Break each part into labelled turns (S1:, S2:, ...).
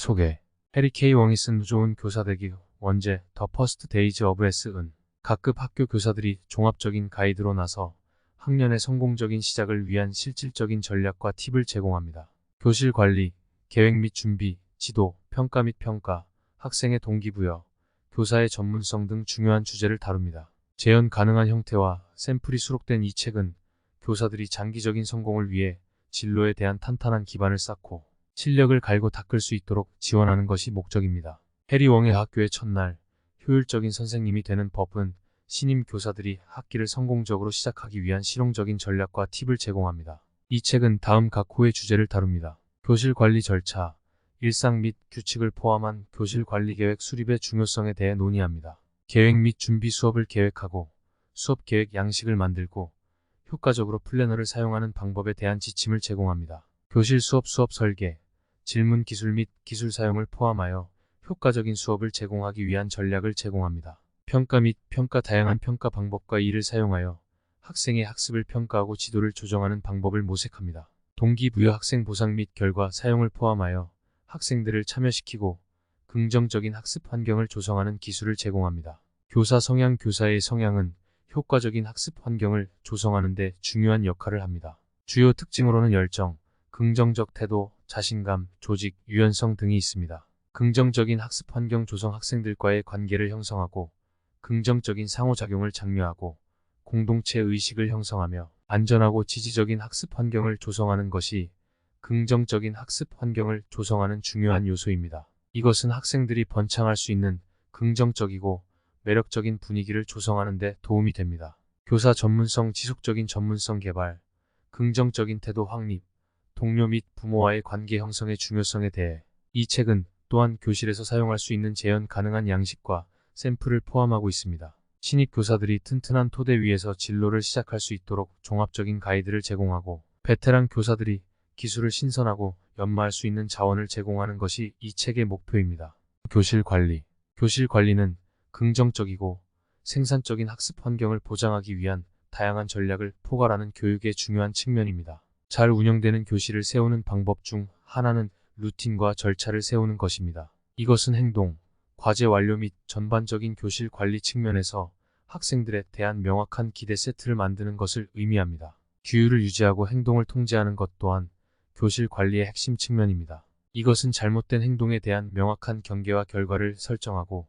S1: 소개. 해리 K. 웡이 쓴 좋은 교사되기 원제 더 퍼스트 데이즈 오브 S.은 각급 학교 교사들이 종합적인 가이드로 나서 학년의 성공적인 시작을 위한 실질적인 전략과 팁을 제공합니다. 교실 관리, 계획 및 준비, 지도, 평가 및 평가, 학생의 동기부여, 교사의 전문성 등 중요한 주제를 다룹니다. 재현 가능한 형태와 샘플이 수록된 이 책은 교사들이 장기적인 성공을 위해 진로에 대한 탄탄한 기반을 쌓고 실력을 갈고 닦을 수 있도록 지원하는 것이 목적입니다. 해리 웡의 학교의 첫날, 효율적인 선생님이 되는 법은 신임 교사들이 학기를 성공적으로 시작하기 위한 실용적인 전략과 팁을 제공합니다. 이 책은 다음 각 호의 주제를 다룹니다. 교실 관리 절차, 일상 및 규칙을 포함한 교실 관리 계획 수립의 중요성에 대해 논의합니다. 계획 및 준비 수업을 계획하고 수업 계획 양식을 만들고 효과적으로 플래너를 사용하는 방법에 대한 지침을 제공합니다. 교실 수업 설계, 질문 기술 및 기술 사용을 포함하여 효과적인 수업을 제공하기 위한 전략을 제공합니다. 평가 및 평가 다양한 평가 방법과 이를 사용하여 학생의 학습을 평가하고 지도를 조정하는 방법을 모색합니다. 동기부여 학생 보상 및 결과 사용을 포함하여 학생들을 참여시키고 긍정적인 학습 환경을 조성하는 기술을 제공합니다. 교사 성향 교사의 성향은 효과적인 학습 환경을 조성하는 데 중요한 역할을 합니다. 주요 특징으로는 열정, 긍정적 태도, 자신감, 조직, 유연성 등이 있습니다. 긍정적인 학습 환경 조성 학생들과의 관계를 형성하고 긍정적인 상호작용을 장려하고 공동체 의식을 형성하며 안전하고 지지적인 학습 환경을 조성하는 것이 긍정적인 학습 환경을 조성하는 중요한 요소입니다. 이것은 학생들이 번창할 수 있는 긍정적이고 매력적인 분위기를 조성하는 데 도움이 됩니다. 교사 전문성, 지속적인 전문성 개발, 긍정적인 태도 확립, 동료 및 부모와의 관계 형성의 중요성에 대해 이 책은 또한 교실에서 사용할 수 있는 재현 가능한 양식과 샘플을 포함하고 있습니다. 신입 교사들이 튼튼한 토대 위에서 진로를 시작할 수 있도록 종합적인 가이드를 제공하고 베테랑 교사들이 기술을 신선하고 연마할 수 있는 자원을 제공하는 것이 이 책의 목표입니다. 교실 관리. 교실 관리는 긍정적이고 생산적인 학습 환경을 보장하기 위한 다양한 전략을 포괄하는 교육의 중요한 측면입니다. 잘 운영되는 교실을 세우는 방법 중 하나는 루틴과 절차를 세우는 것입니다. 이것은 행동, 과제 완료 및 전반적인 교실 관리 측면에서 학생들에 대한 명확한 기대 세트를 만드는 것을 의미합니다. 규율을 유지하고 행동을 통제하는 것 또한 교실 관리의 핵심 측면입니다. 이것은 잘못된 행동에 대한 명확한 경계와 결과를 설정하고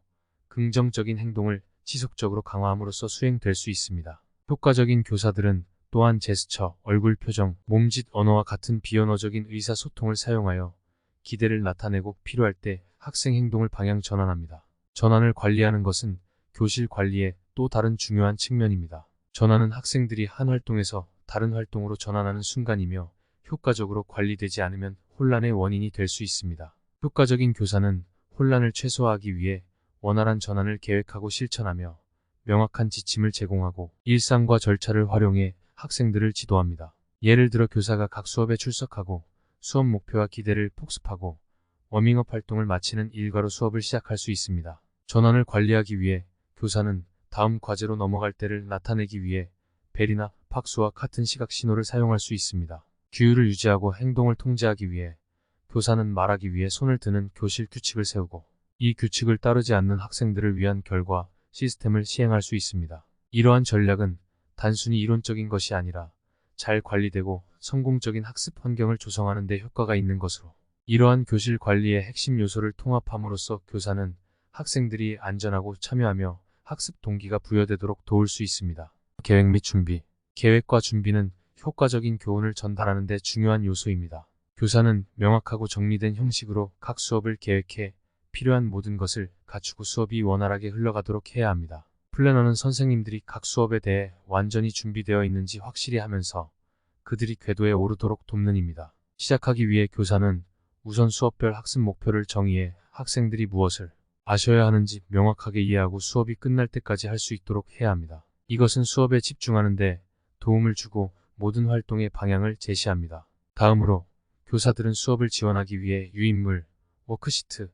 S1: 긍정적인 행동을 지속적으로 강화함으로써 수행될 수 있습니다. 효과적인 교사들은 또한 제스처, 얼굴 표정, 몸짓 언어와 같은 비언어적인 의사소통을 사용하여 기대를 나타내고 필요할 때 학생 행동을 방향 전환합니다. 전환을 관리하는 것은 교실 관리의 또 다른 중요한 측면입니다. 전환은 학생들이 한 활동에서 다른 활동으로 전환하는 순간이며 효과적으로 관리되지 않으면 혼란의 원인이 될 수 있습니다. 효과적인 교사는 혼란을 최소화하기 위해 원활한 전환을 계획하고 실천하며 명확한 지침을 제공하고 일상과 절차를 활용해 학생들을 지도합니다. 예를 들어 교사가 각 수업에 출석하고 수업 목표와 기대를 복습하고 워밍업 활동을 마치는 일과로 수업을 시작할 수 있습니다. 전환을 관리하기 위해 교사는 다음 과제로 넘어갈 때를 나타내기 위해 벨이나 박수와 같은 시각 신호를 사용할 수 있습니다. 규율을 유지하고 행동을 통제하기 위해 교사는 말하기 위해 손을 드는 교실 규칙을 세우고 이 규칙을 따르지 않는 학생들을 위한 결과 시스템을 시행할 수 있습니다. 이러한 전략은 단순히 이론적인 것이 아니라 잘 관리되고 성공적인 학습 환경을 조성하는 데 효과가 있는 것으로 이러한 교실 관리의 핵심 요소를 통합함으로써 교사는 학생들이 안전하고 참여하며 학습 동기가 부여되도록 도울 수 있습니다. 계획 및 준비. 계획과 준비는 효과적인 교훈을 전달하는 데 중요한 요소입니다. 교사는 명확하고 정리된 형식으로 각 수업을 계획해 필요한 모든 것을 갖추고 수업이 원활하게 흘러가도록 해야 합니다. 플래너는 선생님들이 각 수업에 대해 완전히 준비되어 있는지 확실히 하면서 그들이 궤도에 오르도록 돕는 입니다. 시작하기 위해 교사는 우선 수업별 학습 목표를 정의해 학생들이 무엇을 아셔야 하는지 명확하게 이해하고 수업이 끝날 때까지 할 수 있도록 해야 합니다. 이것은 수업에 집중하는 데 도움을 주고 모든 활동의 방향을 제시합니다. 다음으로 교사들은 수업을 지원하기 위해 유인물, 워크시트,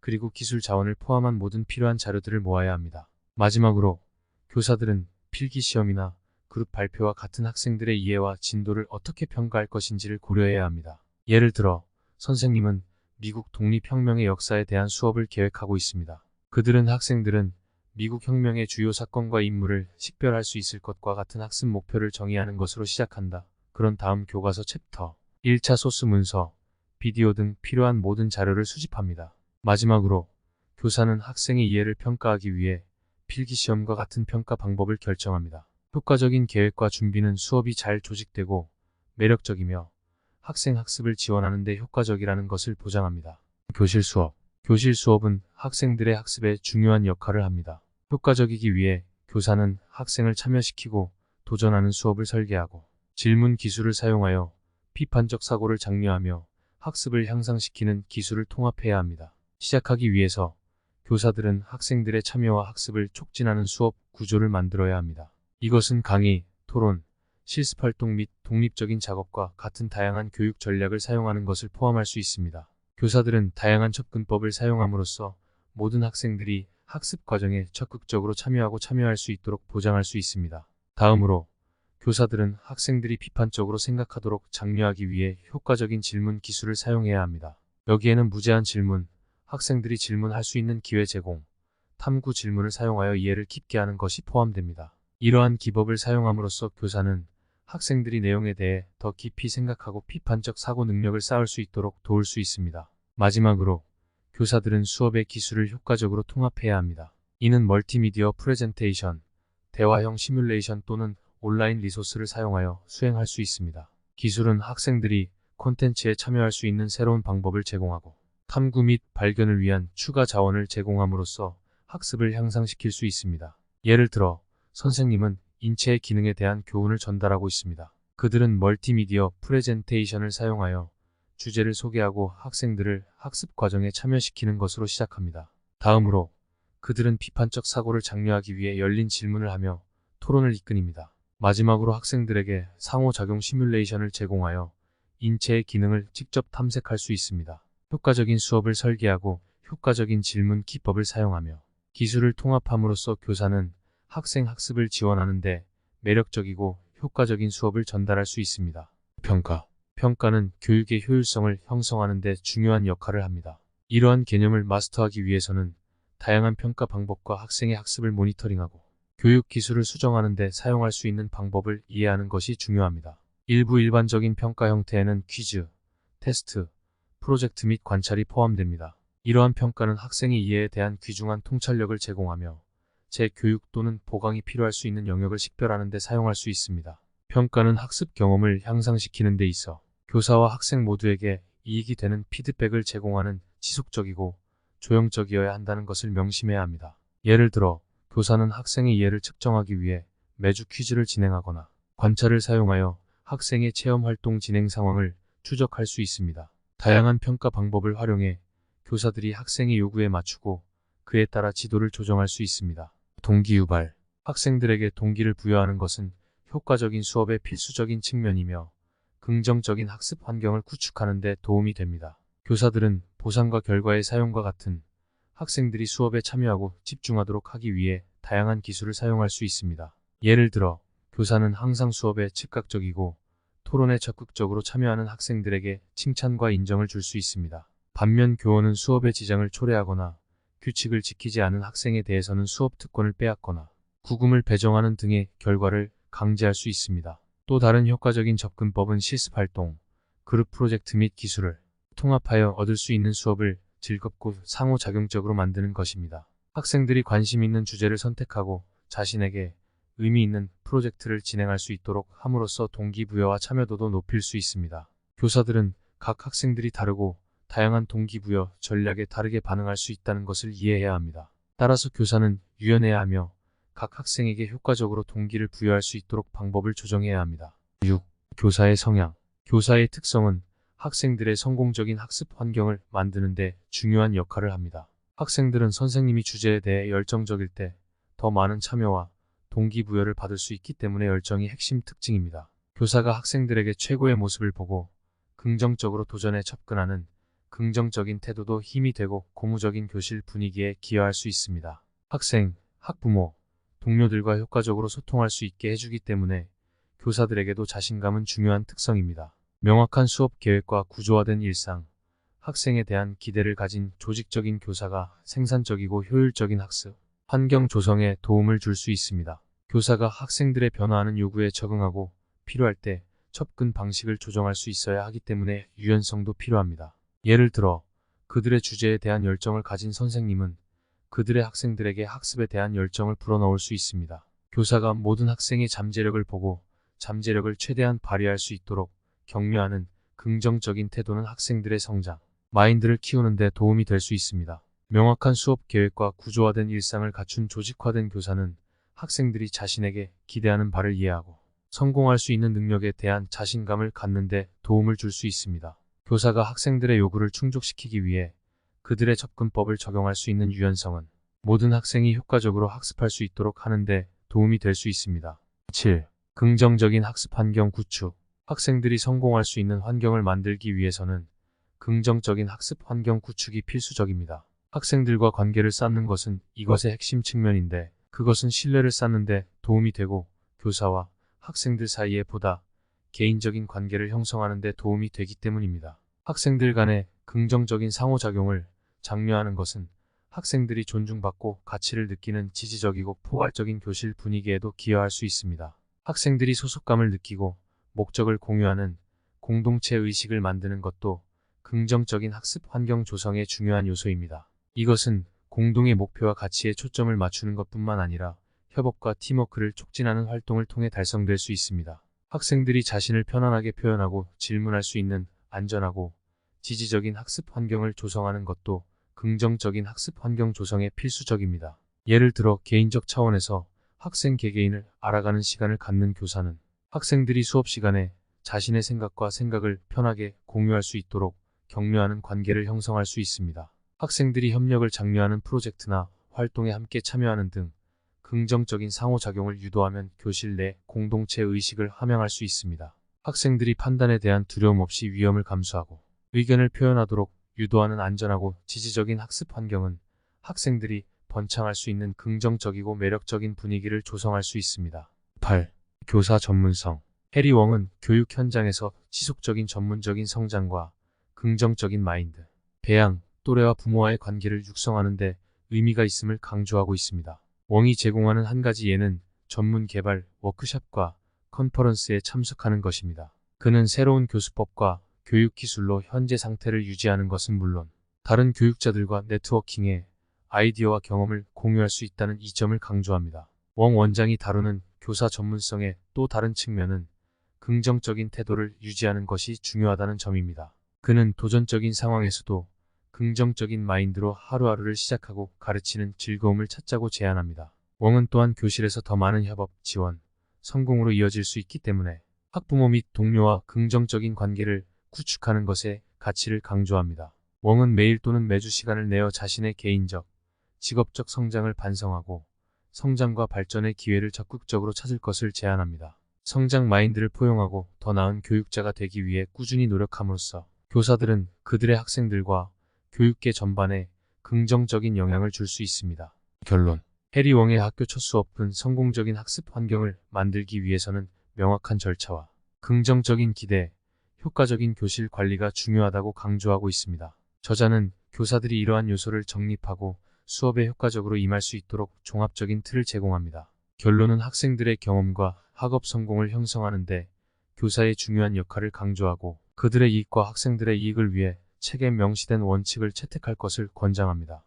S1: 그리고 기술 자원을 포함한 모든 필요한 자료들을 모아야 합니다. 마지막으로 교사들은 필기시험이나 그룹 발표와 같은 학생들의 이해와 진도를 어떻게 평가할 것인지를 고려해야 합니다. 예를 들어 선생님은 미국 독립혁명의 역사에 대한 수업을 계획하고 있습니다. 그들은 학생들은 미국 혁명의 주요 사건과 인물을 식별할 수 있을 것과 같은 학습 목표를 정의하는 것으로 시작한다. 그런 다음 교과서 챕터 1차 소스 문서, 비디오 등 필요한 모든 자료를 수집합니다. 마지막으로 교사는 학생의 이해를 평가하기 위해 필기시험과 같은 평가 방법을 결정합니다. 효과적인 계획과 준비는 수업이 잘 조직되고 매력적이며 학생 학습을 지원하는 데 효과적이라는 것을 보장합니다. 교실 수업. 교실 수업은 학생들의 학습에 중요한 역할을 합니다. 효과적이기 위해 교사는 학생을 참여시키고 도전하는 수업을 설계하고 질문 기술을 사용하여 비판적 사고를 장려하며 학습을 향상시키는 기술을 통합해야 합니다. 시작하기 위해서 교사들은 학생들의 참여와 학습을 촉진하는 수업 구조를 만들어야 합니다. 이것은 강의, 토론, 실습활동 및 독립적인 작업과 같은 다양한 교육 전략을 사용하는 것을 포함할 수 있습니다. 교사들은 다양한 접근법을 사용함으로써 모든 학생들이 학습 과정에 적극적으로 참여할 수 있도록 보장할 수 있습니다. 다음으로 교사들은 학생들이 비판적으로 생각하도록 장려하기 위해 효과적인 질문 기술을 사용해야 합니다. 여기에는 무제한 질문, 학생들이 질문할 수 있는 기회 제공, 탐구 질문을 사용하여 이해를 깊게 하는 것이 포함됩니다. 이러한 기법을 사용함으로써 교사는 학생들이 내용에 대해 더 깊이 생각하고 비판적 사고 능력을 쌓을 수 있도록 도울 수 있습니다. 마지막으로 교사들은 수업의 기술을 효과적으로 통합해야 합니다. 이는 멀티미디어 프레젠테이션, 대화형 시뮬레이션 또는 온라인 리소스를 사용하여 수행할 수 있습니다. 기술은 학생들이 콘텐츠에 참여할 수 있는 새로운 방법을 제공하고 탐구 및 발견을 위한 추가 자원을 제공함으로써 학습을 향상시킬 수 있습니다. 예를 들어 선생님은 인체의 기능에 대한 교훈을 전달하고 있습니다. 그들은 멀티미디어 프레젠테이션을 사용하여 주제를 소개하고 학생들을 학습 과정에 참여시키는 것으로 시작합니다. 다음으로 그들은 비판적 사고를 장려하기 위해 열린 질문을 하며 토론을 이끈입니다. 마지막으로 학생들에게 상호작용 시뮬레이션을 제공하여 인체의 기능을 직접 탐색할 수 있습니다. 효과적인 수업을 설계하고 효과적인 질문 기법을 사용하며 기술을 통합함으로써 교사는 학생 학습을 지원하는 데 매력적이고 효과적인 수업을 전달할 수 있습니다. 평가. 평가는 교육의 효율성을 형성하는 데 중요한 역할을 합니다. 이러한 개념을 마스터하기 위해서는 다양한 평가 방법과 학생의 학습을 모니터링하고 교육 기술을 수정하는 데 사용할 수 있는 방법을 이해하는 것이 중요합니다. 일부 일반적인 평가 형태에는 퀴즈, 테스트, 프로젝트 및 관찰이 포함됩니다. 이러한 평가는 학생의 이해에 대한 귀중한 통찰력을 제공하며 재교육 또는 보강이 필요할 수 있는 영역을 식별하는 데 사용할 수 있습니다. 평가는 학습 경험을 향상시키는 데 있어 교사와 학생 모두에게 이익이 되는 피드백을 제공하는 지속적이고 조형적이어야 한다는 것을 명심해야 합니다. 예를 들어 교사는 학생의 이해를 측정하기 위해 매주 퀴즈를 진행하거나 관찰을 사용하여 학생의 체험활동 진행 상황을 추적할 수 있습니다. 다양한 평가 방법을 활용해 교사들이 학생의 요구에 맞추고 그에 따라 지도를 조정할 수 있습니다. 동기 유발. 학생들에게 동기를 부여하는 것은 효과적인 수업의 필수적인 측면이며 긍정적인 학습 환경을 구축하는 데 도움이 됩니다. 교사들은 보상과 결과의 사용과 같은 학생들이 수업에 참여하고 집중하도록 하기 위해 다양한 기술을 사용할 수 있습니다. 예를 들어 교사는 항상 수업에 즉각적이고 토론에 적극적으로 참여하는 학생들에게 칭찬과 인정을 줄 수 있습니다. 반면 교원은 수업에 지장을 초래하거나 규칙을 지키지 않은 학생에 대해서는 수업 특권을 빼앗거나 구금을 배정하는 등의 결과를 강제할 수 있습니다. 또 다른 효과적인 접근법은 실습활동, 그룹 프로젝트 및 기술을 통합하여 얻을 수 있는 수업을 즐겁고 상호작용적으로 만드는 것입니다. 학생들이 관심 있는 주제를 선택하고 자신에게 의미 있는 프로젝트를 진행할 수 있도록 함으로써 동기부여와 참여도도 높일 수 있습니다. 교사들은 각 학생들이 다르고 다양한 동기부여 전략에 다르게 반응할 수 있다는 것을 이해해야 합니다. 따라서 교사는 유연해야 하며 각 학생에게 효과적으로 동기를 부여할 수 있도록 방법을 조정해야 합니다. 6. 교사의 성향. 교사의 특성은 학생들의 성공적인 학습 환경을 만드는 데 중요한 역할을 합니다. 학생들은 선생님이 주제에 대해 열정적일 때 더 많은 참여와 동기부여를 받을 수 있기 때문에 열정이 핵심 특징입니다. 교사가 학생들에게 최고의 모습을 보고 긍정적으로 도전에 접근하는 긍정적인 태도도 힘이 되고 고무적인 교실 분위기에 기여할 수 있습니다. 학생, 학부모, 동료들과 효과적으로 소통할 수 있게 해주기 때문에 교사들에게도 자신감은 중요한 특성입니다. 명확한 수업 계획과 구조화된 일상, 학생에 대한 기대를 가진 조직적인 교사가 생산적이고 효율적인 학습 환경 조성에 도움을 줄 수 있습니다. 교사가 학생들의 변화하는 요구에 적응하고 필요할 때 접근 방식을 조정할 수 있어야 하기 때문에 유연성도 필요합니다. 예를 들어 그들의 주제에 대한 열정을 가진 선생님은 그들의 학생들에게 학습에 대한 열정을 불어넣을 수 있습니다. 교사가 모든 학생의 잠재력을 보고 잠재력을 최대한 발휘할 수 있도록 격려하는 긍정적인 태도는 학생들의 성장, 마인드를 키우는 데 도움이 될 수 있습니다. 명확한 수업 계획과 구조화된 일상을 갖춘 조직화된 교사는 학생들이 자신에게 기대하는 바를 이해하고 성공할 수 있는 능력에 대한 자신감을 갖는 데 도움을 줄 수 있습니다. 교사가 학생들의 요구를 충족시키기 위해 그들의 접근법을 적용할 수 있는 유연성은 모든 학생이 효과적으로 학습할 수 있도록 하는 데 도움이 될 수 있습니다. 7. 긍정적인 학습 환경 구축. 학생들이 성공할 수 있는 환경을 만들기 위해서는 긍정적인 학습 환경 구축이 필수적입니다. 학생들과 관계를 쌓는 것은 이것의 핵심 측면인데 그것은 신뢰를 쌓는 데 도움이 되고 교사와 학생들 사이에 보다 개인적인 관계를 형성하는 데 도움이 되기 때문입니다. 학생들 간의 긍정적인 상호작용을 장려하는 것은 학생들이 존중받고 가치를 느끼는 지지적이고 포괄적인 교실 분위기에도 기여할 수 있습니다. 학생들이 소속감을 느끼고 목적을 공유하는 공동체 의식을 만드는 것도 긍정적인 학습 환경 조성의 중요한 요소입니다. 이것은 공동의 목표와 가치에 초점을 맞추는 것뿐만 아니라 협업과 팀워크를 촉진하는 활동을 통해 달성될 수 있습니다. 학생들이 자신을 편안하게 표현하고 질문할 수 있는 안전하고 지지적인 학습 환경을 조성하는 것도 긍정적인 학습 환경 조성에 필수적입니다. 예를 들어 개인적 차원에서 학생 개개인을 알아가는 시간을 갖는 교사는 학생들이 수업 시간에 자신의 생각과 생각을 편하게 공유할 수 있도록 격려하는 관계를 형성할 수 있습니다. 학생들이 협력을 장려하는 프로젝트나 활동에 함께 참여하는 등 긍정적인 상호작용을 유도하면 교실 내 공동체 의식을 함양할 수 있습니다. 학생들이 판단에 대한 두려움 없이 위험을 감수하고 의견을 표현하도록 유도하는 안전하고 지지적인 학습 환경은 학생들이 번창할 수 있는 긍정적이고 매력적인 분위기를 조성할 수 있습니다. 8. 교사 전문성. 해리 웡은 교육 현장에서 지속적인 전문적인 성장과 긍정적인 마인드, 배양, 또래와 부모와의 관계를 육성하는 데 의미가 있음을 강조하고 있습니다. 웡이 제공하는 한 가지 예는 전문 개발 워크숍과 컨퍼런스에 참석하는 것입니다. 그는 새로운 교수법과 교육 기술로 현재 상태를 유지하는 것은 물론 다른 교육자들과 네트워킹에 아이디어와 경험을 공유할 수 있다는 이 점을 강조합니다. 웡 원장이 다루는 교사 전문성의 또 다른 측면은 긍정적인 태도를 유지하는 것이 중요하다는 점입니다. 그는 도전적인 상황에서도 긍정적인 마인드로 하루하루를 시작하고 가르치는 즐거움을 찾자고 제안합니다. 웡은 또한 교실에서 더 많은 협업, 지원, 성공으로 이어질 수 있기 때문에 학부모 및 동료와 긍정적인 관계를 구축하는 것에 가치를 강조합니다. 웡은 매일 또는 매주 시간을 내어 자신의 개인적, 직업적 성장을 반성하고 성장과 발전의 기회를 적극적으로 찾을 것을 제안합니다. 성장 마인드를 포용하고 더 나은 교육자가 되기 위해 꾸준히 노력함으로써 교사들은 그들의 학생들과 교육계 전반에 긍정적인 영향을 줄 수 있습니다. 결론. 해리 웡의 학교 첫 수업은 성공적인 학습 환경을 만들기 위해서는 명확한 절차와 긍정적인 기대, 효과적인 교실 관리가 중요하다고 강조하고 있습니다. 저자는 교사들이 이러한 요소를 정립하고 수업에 효과적으로 임할 수 있도록 종합적인 틀을 제공합니다. 결론은 학생들의 경험과 학업 성공을 형성하는 데 교사의 중요한 역할을 강조하고 그들의 이익과 학생들의 이익을 위해 책에 명시된 원칙을 채택할 것을 권장합니다.